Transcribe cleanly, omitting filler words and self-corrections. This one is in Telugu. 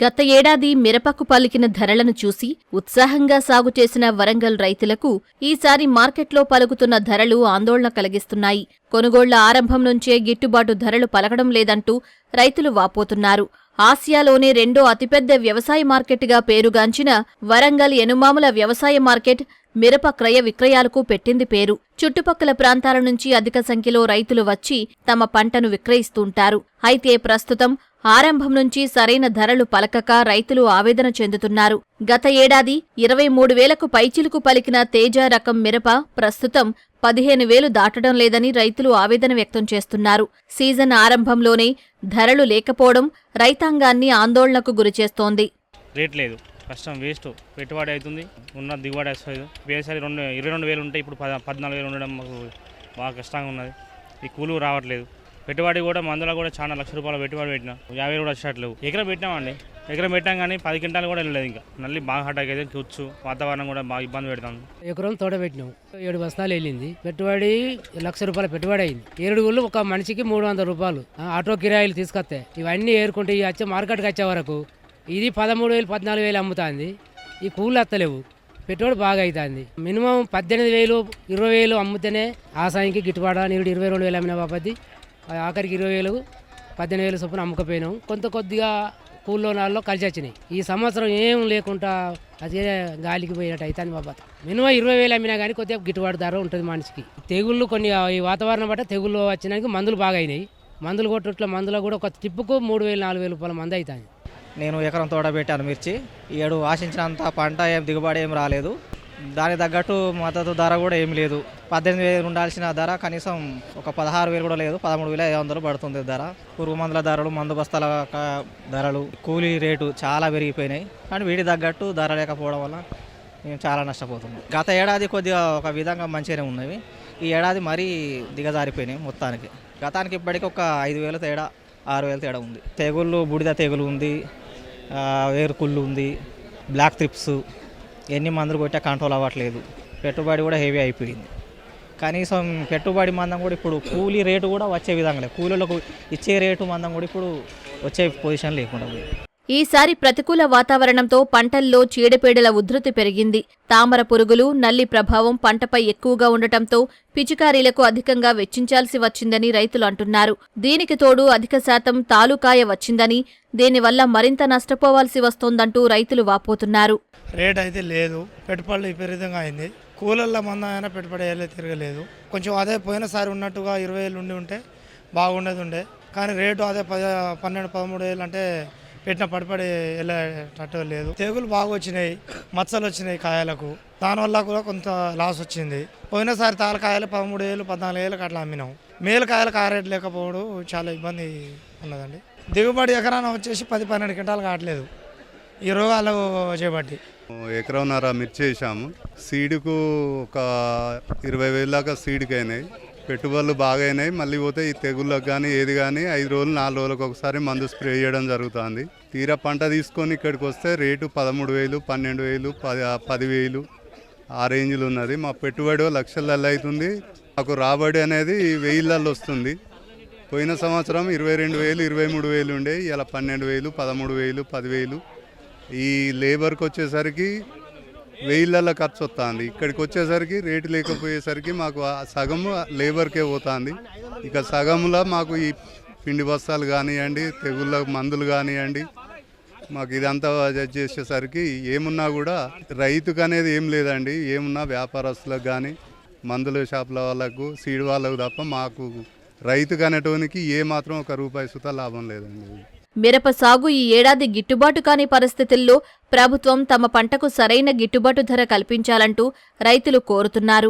గత ఏడాది మిరపకు పలికిన ధరలను చూసి ఉత్సాహంగా సాగు చేసిన వరంగల్ రైతులకు ఈసారి మార్కెట్లో పలుకుతున్న ధరలు ఆందోళన కలిగిస్తున్నాయి. కొనుగోళ్ల ఆరంభం నుంచే గిట్టుబాటు ధరలు పలకడం లేదంటూ రైతులు వాపోతున్నారు. ఆసియాలోనే రెండో అతిపెద్ద వ్యవసాయ మార్కెట్గా పేరుగాంచిన వరంగల్ ఎనుమాముల వ్యవసాయ మార్కెట్ మిరప క్రయ విక్రయాలకు పెట్టింది పేరు. చుట్టుపక్కల ప్రాంతాల నుంచి అధిక సంఖ్యలో రైతులు వచ్చి తమ పంటను విక్రయిస్తుంటారు. అయితే ప్రస్తుతం ఆరంభం నుంచి సరైన ధరలు పలకక రైతులు ఆవేదన చెందుతున్నారు. గత ఏడాది 23,000కు పైచిలుకు పలికిన తేజ రకం మిరప ప్రస్తుతం 15,000 దాటడం లేదని రైతులు ఆవేదన వ్యక్తం చేస్తున్నారు. సీజన్ ఆరంభంలోనే ధరలు లేకపోవడం రైతాంగాన్ని ఆందోళనకు గురిచేస్తోంది. రేట్ లేదు, కష్టం, వేస్ట్, పెట్టుబడి అవుతుంది, ఉన్న దిగుబడి వస్తుంది. వేసారి 22,000 ఉంటే ఇప్పుడు 14,000 ఉండడం మాకు బాగా కష్టంగా ఉన్నది. ఈ కూలు రావట్లేదు. పెట్టుబడి కూడా మందులో కూడా చాలా లక్ష రూపాయలు పెట్టుబడి పెట్టినా 50 కూడా వచ్చేట్లేవు. ఎకరం పెట్టినామండి, ఎకరం పెట్టాం కానీ 10 క్వింటాలు కూడా వెళ్ళలేదు. ఇంకా మళ్ళీ బాగా హటాక్ అయితే కూర్చు, వాతావరణం కూడా బాగా ఇబ్బంది పెడతాం. ఎకరం తోట పెట్టినాం, 7 బస్తాలు వెళ్ళింది. పెట్టుబడి 1,00,000 రూపాయల పెట్టుబడి అయింది. 7 గుళ్ళు ఒక మనిషికి 300 రూపాయలు ఆటో కిరాయిలు తీసుకొస్తే ఇవన్నీ ఏరుకుంటే వచ్చే మార్కెట్కి వచ్చే వరకు ఇది 13,000 14,000 అమ్ముతుంది. ఈ కూళ్ళు వస్తలేవు, పెట్టుబడి బాగా అవుతుంది. మినిమం 18,000 20,000 అమ్ముతేనే ఆ సాయంకి గిట్టుబాటు. నీడు 22,000 అమ్మిన బాపతి ఆఖరికి 20,000 18,000 చొప్పున అమ్ముకపోయినాం. కొద్దిగా కూల్లో నాల్లో కలిసి వచ్చినాయి. ఈ సంవత్సరం ఏం లేకుండా అదే గాలికి పోయినట్టు అవుతుంది బాబా. మినిమం 20,000 అమ్మినా కానీ కొద్దిగా గిట్టుబాటు ధర ఉంటుంది మనిషికి. తెగుళ్ళు కొన్ని ఈ వాతావరణం బట్టి తెగుళ్ళు వచ్చినానికి మందులు బాగా అయినాయి. మందులు కొట్టుట్ల మందులో కూడా ఒక టిప్పుకు 3,000 4,000 రూపాయల మంది అవుతుంది. నేను ఎకరం తోట పెట్టాను మిర్చి. ఈ ఏడు ఆశించినంత పంట దిగుబడి ఏం రాలేదు. దానికి తగ్గట్టు మద్దతు ధర కూడా ఏం లేదు. 18,000 ఉండాల్సిన ధర కనీసం ఒక 16,000 కూడా లేదు. 13,500 పడుతుంది ధర. పురుగు మందుల ధరలు, మందు బస్తాల ధరలు, కూలీ రేటు చాలా పెరిగిపోయినాయి. కానీ వీటి తగ్గట్టు ధర లేకపోవడం వల్ల మేము చాలా నష్టపోతున్నాం. గత ఏడాది కొద్దిగా ఒక విధంగా మంచిగానే ఉన్నవి. ఈ ఏడాది మరీ దిగజారిపోయినాయి మొత్తానికి. గతానికి ఇప్పటికీ ఒక 5,000 తేడా, 6,000 తేడా ఉంది. తెగుళ్ళు, బూడిద తెగులు ఉంది, వేరుకుళ్ళు ఉంది, బ్లాక్ త్రిప్స్, ఎన్ని మందులు కొట్టా కంట్రోల్ అవ్వట్లేదు. పెట్టుబడి కూడా హెవీ అయిపోయింది. కనీసం పెట్టుబడి మందం కూడా ఇప్పుడు కూలీ రేటు కూడా వచ్చే విధంగా లేదు. కూలీలకు ఇచ్చే రేటు మందం కూడా ఇప్పుడు వచ్చే పొజిషన్ లేకుండా ఉంది. ఈసారి ప్రతికూల వాతావరణంతో పంటల్లో చీడపీడల ఉధృతి పెరిగింది. తామర పురుగులు, నల్లి ప్రభావం పంటపై ఎక్కువగా ఉండటంతో పిచికారీలకు అధికంగా వెచ్చించాల్సి వచ్చిందని రైతులు అంటున్నారు. దీనికి తోడు అధిక శాతం తాలుకాయ వచ్చిందని, దీనివల్ల మరింత నష్టపోవాల్సి వస్తోందంటూ రైతులు వాపోతున్నారు. రేట్ అయితే లేదు, పెట్టుబడులు విపరీతంగా అయింది. కూలర్ల మందం అయినా పెట్టుబడి తిరగలేదు. కొంచెం అదే పోయినసారి ఉన్నట్టుగా 20,000 ఉంటే బాగుండేది. కానీ రేటు అదే 12-13,000 అంటే పెట్టిన పడిపడి వెళ్ళేటట్టు లేదు. తెగులు బాగా వచ్చినాయి, మచ్చలు వచ్చినాయి కాయలకు. దానివల్ల కూడా కొంత లాస్ వచ్చింది. పోయినసారి తాలకాయలు 13,000 14,000 అట్లా అమ్మినాం. మేలు కాయలకు ఆ రేటు లేకపోవడం చాలా ఇబ్బంది ఉన్నదండి. దిగుబడి ఎకరాన వచ్చేసి 10-12 క్వింటాలు కావట్లేదు ఈ రోగాలు చేపట్టి. ఎకరంన్నర మిర్చి వేసాము. సీడుకు ఒక 20,000 దాకా సీడ్కి అయినాయి. పెట్టుబడులు బాగా అయినాయి. మళ్ళీ పోతే ఈ తెగుళ్ళకు కానీ ఏది కానీ 5 రోజులు 4 రోజులకు ఒకసారి మందు స్ప్రే చేయడం జరుగుతుంది. తీరా పంట తీసుకొని ఇక్కడికి వస్తే రేటు 13,000 12,000 10,000 ఆ రేంజ్లో ఉన్నది. మా పెట్టుబడి లక్షలలో అవుతుంది. మాకు రాబడి అనేది 1,000లలో వస్తుంది. పోయిన సంవత్సరం 22,000 23,000 ఉండే, ఇలా 12,000 13,000 10,000. ఈ లేబర్కి వచ్చేసరికి 1,000లలో ఖర్చు వస్తుంది. ఇక్కడికి వచ్చేసరికి రేటు లేకపోయేసరికి మాకు సగము లేబర్కే పోతుంది. ఇక సగంలో మాకు ఈ పిండి బస్తాలు కానివ్వండి, తెగుళ్ళ మందులు కానివ్వండి, మాకు ఇదంతా చేసేసరికి ఏమున్నా కూడా రైతుకు అనేది ఏం లేదండి. ఏమున్నా వ్యాపారస్తులకు కానీ, మందుల షాపుల వాళ్ళకు, సీడ్ వాళ్ళకు తప్ప మాకు రైతుకు అనేటోనికి ఏమాత్రం ఒక రూపాయి సుతా లాభం లేదండి. మిరప సాగు ఈ ఏడాది గిట్టుబాటు కాని పరిస్థితుల్లో ప్రభుత్వం తమ పంటకు సరైన గిట్టుబాటు ధర కల్పించాలంటూ రైతులు కోరుతున్నారు.